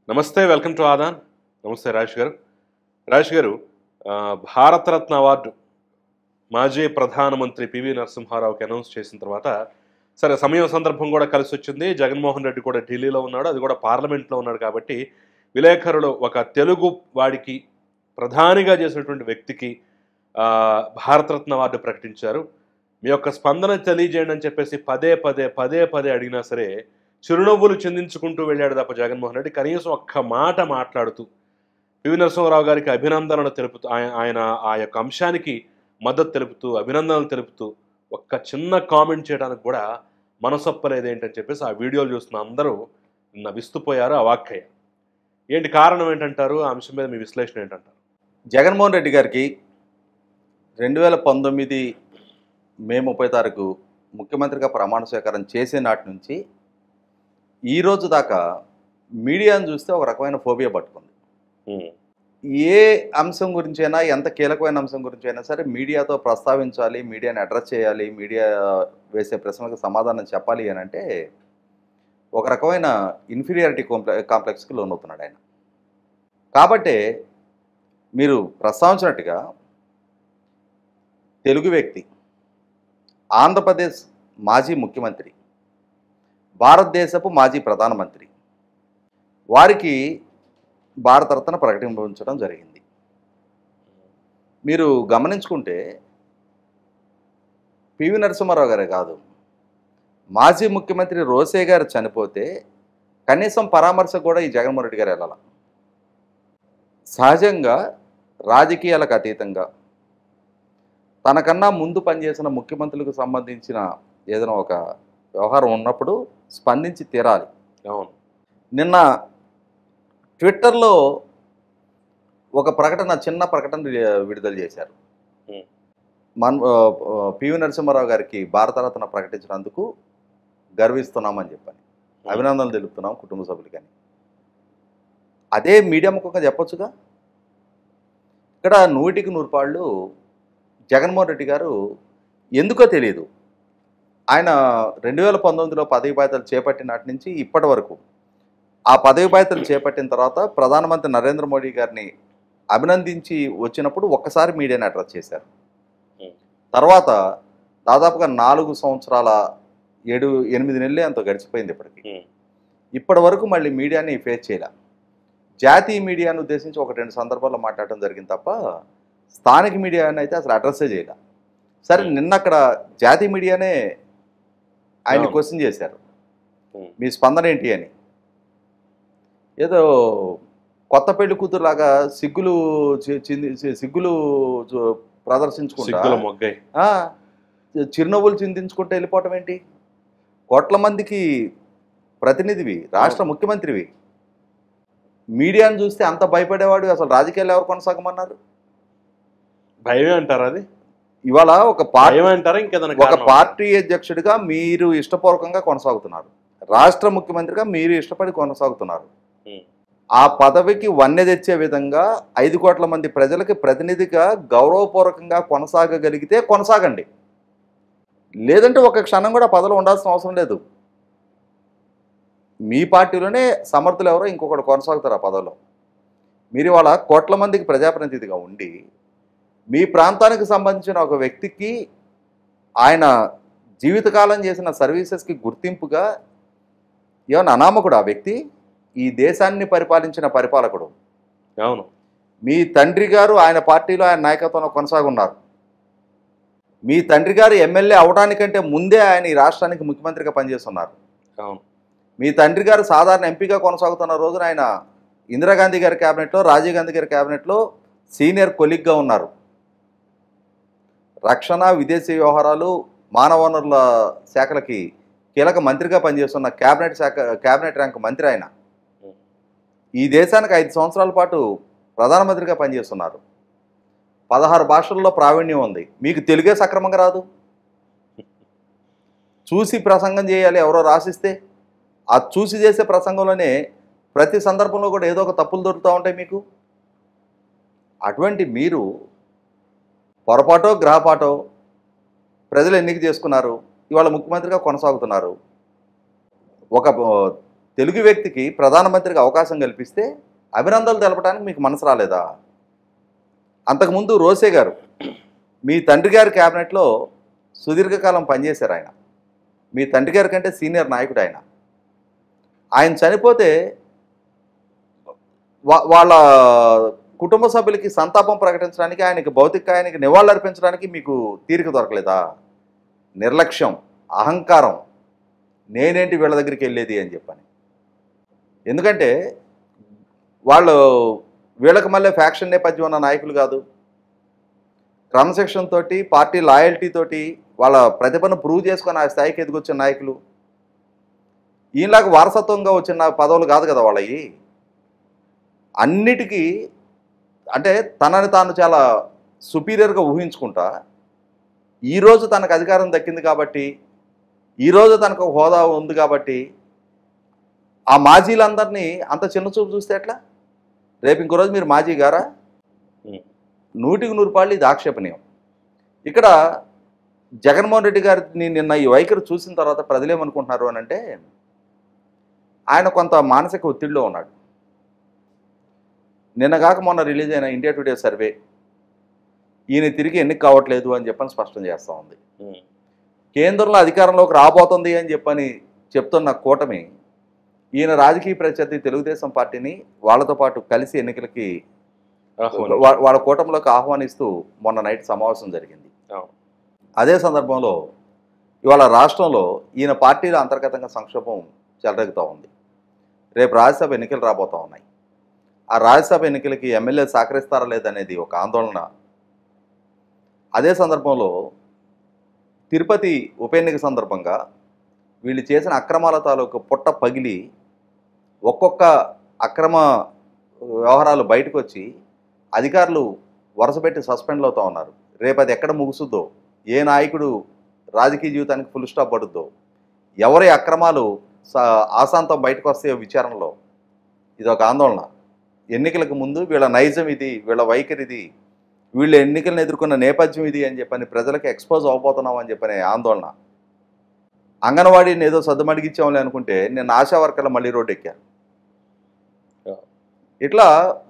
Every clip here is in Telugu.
నమస్తే, వెల్కమ్ టు ఆదాన్. నమస్తే రాజేష్ గారు. రాజేష్ గారు, భారతరత్న అవార్డు మాజీ ప్రధానమంత్రి పివి నరసింహారావుకి అనౌన్స్ చేసిన తర్వాత సరే సమయం సందర్భం కూడా కలిసి వచ్చింది. జగన్మోహన్ రెడ్డి కూడా ఢిల్లీలో ఉన్నాడు, అది కూడా పార్లమెంట్లో ఉన్నాడు. కాబట్టి విలేకరులు ఒక తెలుగు వాడికి ప్రధానిగా చేసినటువంటి వ్యక్తికి భారతరత్న అవార్డు ప్రకటించారు. మీ యొక్క స్పందన తెలియజేయండి అని చెప్పేసి పదే పదే అడిగినా సరే చిరునవ్వులు చిందించుకుంటూ వెళ్ళాడు తప్ప జగన్మోహన్ రెడ్డి కనీసం ఒక్క మాట మాట్లాడుతూ పివి నరసింహారావు గారికి అభినందనలు తెలుపుతూ ఆయన ఆ యొక్క అంశానికి మద్దతు తెలుపుతూ అభినందనలు తెలుపుతూ ఒక్క చిన్న కామెంట్ చేయడానికి కూడా మనసొప్పలేదేంటని చెప్పేసి ఆ వీడియోలు చూస్తున్న అందరూ నవ్విస్తుపోయారు, అవాక్కయ్యారు. ఏంటి కారణం ఏంటంటారు? ఆ అంశం మీద మీ విశ్లేషణ ఏంటంటారు? జగన్మోహన్ రెడ్డి గారికి 2019 మే 30 తారీఖు ముఖ్యమంత్రిగా ప్రమాణ స్వీకారం చేసే నాటి నుంచి ఈ రోజు దాకా మీడియాను చూస్తే ఒక రకమైన ఫోబియా పట్టుకుంది. ఏ అంశం గురించి అయినా, ఎంత కీలకమైన అంశం గురించి అయినా సరే మీడియాతో ప్రస్తావించాలి, మీడియాని అడ్రస్ చేయాలి, మీడియా వేసే ప్రశ్నలకు సమాధానం చెప్పాలి అని అంటే ఒక రకమైన ఇన్ఫీరియారిటీ కాంప్లెక్స్కి లోనవుతున్నాడు ఆయన. కాబట్టి మీరు ప్రస్తావించినట్టుగా తెలుగు వ్యక్తి, ఆంధ్రప్రదేశ్ మాజీ ముఖ్యమంత్రి, భారతదేశపు మాజీ ప్రధానమంత్రి, వారికి భారతరత్న ప్రకటించడం జరిగింది. మీరు గమనించుకుంటే పివి నరసింహారావు గారే కాదు, మాజీ ముఖ్యమంత్రి రోసే గారు చనిపోతే కనీసం పరామర్శ కూడా ఈ జగన్మోహన్ రెడ్డి గారు వెళ్ళాల. సహజంగా రాజకీయాలకు అతీతంగా తనకన్నా ముందు పనిచేసిన ముఖ్యమంత్రులకు సంబంధించిన ఏదైనా ఒక వ్యవహారం ఉన్నప్పుడు స్పందించి తీరాలి. అవును, నిన్న ట్విట్టర్లో ఒక చిన్న ప్రకటన విడుదల చేశారు. పివి నరసింహారావు గారికి భారతరత్న ప్రకటించినందుకు గర్విస్తున్నామని చెప్పని, అభినందనలు తెలుపుతున్నాం కుటుంబ సభ్యులకని. అదే మీడియా ముఖంగా చెప్పొచ్చుగా. ఇక్కడ 100కి 100 పాళ్ళు జగన్మోహన్ రెడ్డి గారు ఎందుకో తెలియదు, ఆయన 2019లో పదవి బాధ్యతలు చేపట్టిన నాటి నుంచి ఇప్పటి వరకు ఆ పదవి బాధ్యతలు చేపట్టిన తర్వాత ప్రధానమంత్రి నరేంద్ర మోడీ గారిని అభినందించి వచ్చినప్పుడు ఒక్కసారి మీడియాని అడ్రస్ చేశారు. తర్వాత దాదాపుగా 4 సంవత్సరాల 7-8 నెలలే అంత గడిచిపోయింది ఇప్పటికి. ఇప్పటి వరకు మళ్ళీ మీడియాని ఫేస్ చేయలే. జాతీయ మీడియాను ఉద్దేశించి 1-2 సందర్భాల్లో మాట్లాడటం జరిగింది తప్ప స్థానిక మీడియాని అయితే అసలు అడ్రస్సే చేయలే. సరే, నిన్న అక్కడ జాతీయ మీడియానే ఆయన క్వశ్చన్ చేశారు, మీ స్పందన ఏంటి అని. ఏదో కొత్త పెళ్లి కూతురులాగా సిగ్గులు ప్రదర్శించుకుంటా చిరునవ్వులు చిందించుకుంటూ వెళ్ళిపోవటం ఏంటి? కోట్ల మందికి ప్రతినిధివి, రాష్ట్ర ముఖ్యమంత్రివి, మీడియాను చూస్తే అంత భయపడేవాడు అసలు రాజకీయాలు ఎవరు కొనసాగమన్నారు? భయమే అంటారా? అది ఇవాళ ఒక పార్టీ అధ్యక్షుడిగా మీరు ఇష్టపూర్వకంగా కొనసాగుతున్నారు, రాష్ట్ర ముఖ్యమంత్రిగా మీరు ఇష్టపడి కొనసాగుతున్నారు. ఆ పదవికి వన్నె తెచ్చే విధంగా 5 కోట్ల మంది ప్రజలకి ప్రతినిధిగా గౌరవపూర్వకంగా కొనసాగగలిగితే కొనసాగండి, లేదంటే ఒక క్షణం కూడా పదవిలో ఉండాల్సిన అవసరం లేదు. మీ పార్టీలోనే సమర్థులు ఎవరో ఇంకొకటి కొనసాగుతారు ఆ పదవిలో. మీరు ఇవాళ కోట్ల మందికి ప్రజాప్రతినిధిగా ఉండి మీ ప్రాంతానికి సంబంధించిన ఒక వ్యక్తికి ఆయన జీవితకాలం చేసిన సర్వీసెస్కి గుర్తింపుగా ఏమన్నా అనామకుడు ఆ వ్యక్తి? ఈ దేశాన్ని పరిపాలించిన పరిపాలకుడు. అవును, మీ తండ్రి గారు ఆయన పార్టీలో ఆయన నాయకత్వంలో కొనసాగున్నారు. మీ తండ్రి గారు ఎమ్మెల్యే అవడానికంటే ముందే ఆయన ఈ రాష్ట్రానికి ముఖ్యమంత్రిగా పనిచేస్తున్నారు. అవును, మీ తండ్రి గారు సాధారణ ఎంపీగా కొనసాగుతున్న రోజున ఆయన ఇందిరాగాంధీ గారి క్యాబినెట్లో, రాజీవ్ గాంధీ గారి క్యాబినెట్లో సీనియర్ కొలీగ్గా ఉన్నారు. రక్షణ, విదేశీ వ్యవహారాలు, మానవ వనరుల శాఖలకి కీలక మంత్రిగా పనిచేస్తున్న క్యాబినెట్ ర్యాంక్ మంత్రి ఆయన. ఈ దేశానికి 5 సంవత్సరాల పాటు ప్రధానమంత్రిగా పనిచేస్తున్నారు. 16 భాషల్లో ప్రావీణ్యం ఉంది. మీకు తెలుగే సక్రమంగా రాదు. చూసి ప్రసంగం చేయాలి ఎవరో రాసిస్తే, ఆ చూసి చేసే ప్రసంగంలోనే ప్రతి సందర్భంలో కూడా ఏదో ఒక తప్పులు దొరుకుతూ ఉంటాయి మీకు. అటువంటి మీరు పొరపాటో గ్రహపాటో ప్రజలు ఎన్నిక చేసుకున్నారు, ఇవాళ ముఖ్యమంత్రిగా కొనసాగుతున్నారు. ఒక తెలుగు వ్యక్తికి ప్రధానమంత్రికి అవకాశం కల్పిస్తే అభినందనలు తెలపడానికి మీకు మనసు రాలేదా? అంతకుముందు రోసే గారు మీ తండ్రి గారి క్యాబినెట్లో సుదీర్ఘకాలం పనిచేశారు. ఆయన మీ తండ్రి గారి కంటే సీనియర్ నాయకుడు. ఆయన చనిపోతే వాళ్ళ కుటుంబ సభ్యులకి సంతాపం ప్రకటించడానికి, ఆయనకి నివాళులర్పించడానికి మీకు తీరిక దొరకలేదా? నిర్లక్ష్యం, అహంకారం, నేనేంటి వీళ్ళ దగ్గరికి వెళ్ళేది అని చెప్పని. ఎందుకంటే వీళ్ళకి మళ్ళీ ఫ్యాక్షన్ నేపథ్యం ఉన్న నాయకులు కాదు. క్రమశిక్షణ తోటి, పార్టీ లాయల్టీ తోటి వాళ్ళ ప్రతిభను ప్రూవ్ చేసుకొని ఆ స్థాయికి ఎదిగొచ్చిన నాయకులు. ఈయనలాగా వారసత్వంగా వచ్చిన పదవులు కాదు కదా వాళ్ళవి. అన్నిటికీ అంటే తనని తాను చాలా సుపీరియర్గా ఊహించుకుంటా, ఈరోజు తనకు అధికారం దక్కింది కాబట్టి, ఈరోజు తనకు హోదా ఉంది కాబట్టి ఆ మాజీలందరినీ అంత చిన్న చూపు చూస్తే ఎట్లా? రేపు ఇంకో రోజు మీరు మాజీ గారా? 100కి 100 పాళ్ళు ఇది ఆక్షేపణీయం. ఇక్కడ జగన్మోహన్ రెడ్డి గారిని నిన్న ఈ వైఖరి చూసిన తర్వాత ప్రజలేమనుకుంటున్నారు అని అంటే, ఆయన కొంత మానసిక ఒత్తిడిలో ఉన్నాడు. నిన్నగాక మొన్న రిలీజ్ అయిన ఇండియా టుడే సర్వే ఈయన తిరిగి ఎన్నిక కావట్లేదు అని చెప్పని స్పష్టం చేస్తూ ఉంది. కేంద్రంలో అధికారంలోకి రాబోతుంది అని చెప్పని చెప్తున్న కూటమి ఈయన రాజకీయ ప్రత్యర్థి తెలుగుదేశం పార్టీని వాళ్ళతో పాటు కలిసి ఎన్నికలకి వాళ్ళ కూటమిలోకి ఆహ్వానిస్తూ మొన్న నైట్ సమావేశం జరిగింది. అదే సందర్భంలో ఇవాళ రాష్ట్రంలో ఈయన పార్టీలో అంతర్గతంగా సంక్షోభం చెలరేగుతూ ఉంది. రేపు రాజ్యసభ ఎన్నికలు రాబోతూ ఉన్నాయి. ఆ రాజ్యసభ ఎన్నికలకి ఎమ్మెల్యే సహకరిస్తారా లేదనేది ఒక ఆందోళన. అదే సందర్భంలో తిరుపతి ఉప ఎన్నిక సందర్భంగా వీళ్ళు చేసిన అక్రమాల తాలూకు పుట్ట పగిలి ఒక్కొక్క అక్రమ వ్యవహారాలు బయటకు వచ్చి అధికారులు వరుసపెట్టి సస్పెండ్లు అవుతూ ఉన్నారు. రేపు అది ఎక్కడ ముగుసుద్దో, ఏ నాయకుడు రాజకీయ జీవితానికి ఫుల్ స్టాప్ పడుద్దో, ఎవరి అక్రమాలు ఆశాంతం బయటకు వస్తాయో విచారణలో, ఇది ఒక ఆందోళన. ఎన్నికలకు ముందు వీళ్ళ నైజం ఇది, వీళ్ళ వైఖరి ఇది, వీళ్ళు ఎన్నికలను ఎదుర్కొన్న నేపథ్యం ఇది అని చెప్పని ప్రజలకు ఎక్స్పోజ్ అవ్వబోతున్నాం అని చెప్పని ఆందోళన. అంగన్వాడీని ఏదో సద్దుమడిగిచ్చామని అనుకుంటే నిన్న ఆశా వర్కర్లు మళ్ళీ రోడ్డు ఎక్కారు. ఇట్లా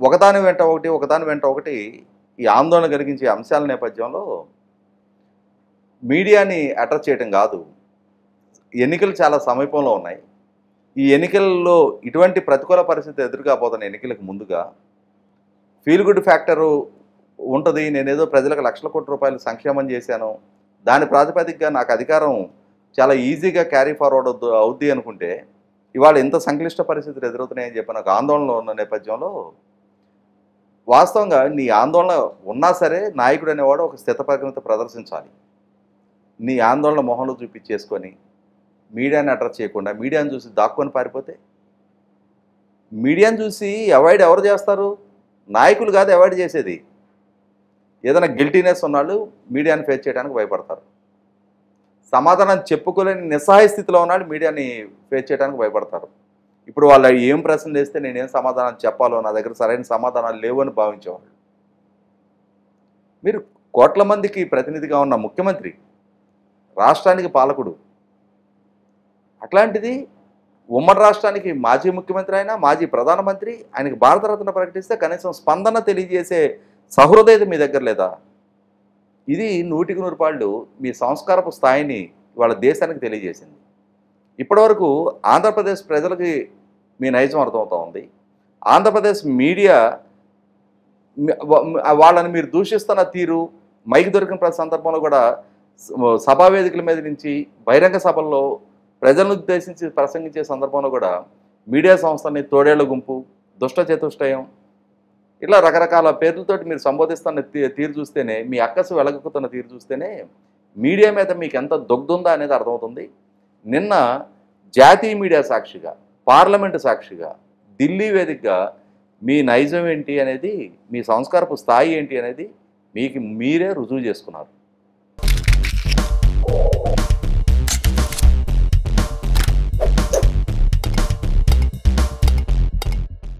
ఒకదాని వెంట ఒకటి ఈ ఆందోళన కలిగించే అంశాల నేపథ్యంలో మీడియాని అట్రాక్ట్ చేయడం కాదు, ఎన్నికలు చాలా సమీపంలో ఉన్నాయి. ఈ ఎన్నికల్లో ఇటువంటి ప్రతికూల పరిస్థితి ఎదురుకాపోతున్న ఎన్నికలకు ముందుగా ఫీల్ గుడ్ ఫ్యాక్టరు ఉంటుంది. నేనేదో ప్రజలకు లక్షల కోట్ల రూపాయలు సంక్షేమం చేశాను, దాని ప్రాతిపదికగా నాకు అధికారం చాలా ఈజీగా క్యారీ ఫార్వర్డ్ అవుద్ది అనుకుంటే ఇవాళ ఇంత సంక్లిష్ట పరిస్థితులు ఎదురవుతున్నాయని చెప్పి నాకు ఆందోళనలో ఉన్న నేపథ్యంలో వాస్తవంగా నీ ఆందోళన ఉన్నా సరే నాయకుడు అనేవాడు ఒక స్థితప్రజ్ఞత ప్రదర్శించాలి. నీ ఆందోళన మొహంలో చూపించేసుకొని మీడియాని అట్రాక్ట్ చేయకుండా మీడియాని చూసి దాక్కొని పారిపోతే, మీడియాని చూసి అవాయిడ్ ఎవరు చేస్తారు? నాయకులు కాదు అవాయిడ్ చేసేది. ఏదైనా గిల్టీనెస్ ఉన్నాళ్ళు మీడియాని ఫేస్ చేయడానికి భయపడతారు. సమాధానం చెప్పుకోలేని నిస్సహాయ స్థితిలో ఉన్నాడు మీడియాని ఫేస్ చేయడానికి భయపడతారు. ఇప్పుడు వాళ్ళు ఏం ప్రశ్నలు వేస్తే నేనేం సమాధానం చెప్పాలో నా దగ్గర సరైన సమాధానాలు లేవు అని భావించేవాళ్ళు. మీరు కోట్ల మందికి ప్రతినిధిగా ఉన్న ముఖ్యమంత్రి, రాష్ట్రానికి పాలకుడు, అట్లాంటిది ఉమ్మడి రాష్ట్రానికి మాజీ ముఖ్యమంత్రి అయినా మాజీ ప్రధానమంత్రి, ఆయనకి భారతరత్న ప్రకటిస్తే కనీసం స్పందన తెలియజేసే సహృదయత మీ దగ్గర లేదా? ఇది 100కి 100 పాళ్ళు మీ సంస్కారపు స్థాయిని వాళ్ళ దేశానికి తెలియజేసింది. ఇప్పటివరకు ఆంధ్రప్రదేశ్ ప్రజలకి మీ నైజం అర్థమవుతూ ఉంది. ఆంధ్రప్రదేశ్ మీడియా వాళ్ళని మీరు దూషిస్తున్న తీరు, మైక్ దొరికిన ప్రతి సందర్భంలో కూడా సభా వేదికల మీద నుంచి బహిరంగ సభల్లో ప్రజలను ఉద్దేశించి ప్రసంగించే సందర్భంలో కూడా మీడియా సంస్థల్ని తోడేళ్ల గుంపు, దుష్ట చతుష్టయం, ఇట్లా రకరకాల పేర్లతోటి మీరు సంబోధిస్తున్న తీరు చూస్తేనే, మీ అక్కసు వెలగక్కుతున్న తీరు చూస్తేనే మీడియా మీద మీకు ఎంత దొగ్దుందా అనేది అర్థమవుతుంది. నిన్న జాతీయ మీడియా సాక్షిగా, పార్లమెంటు సాక్షిగా, ఢిల్లీ వేదికగా మీ నైజం ఏంటి అనేది, మీ సంస్కారపు స్థాయి ఏంటి అనేది మీకు మీరే రుజువు చేసుకున్నారు.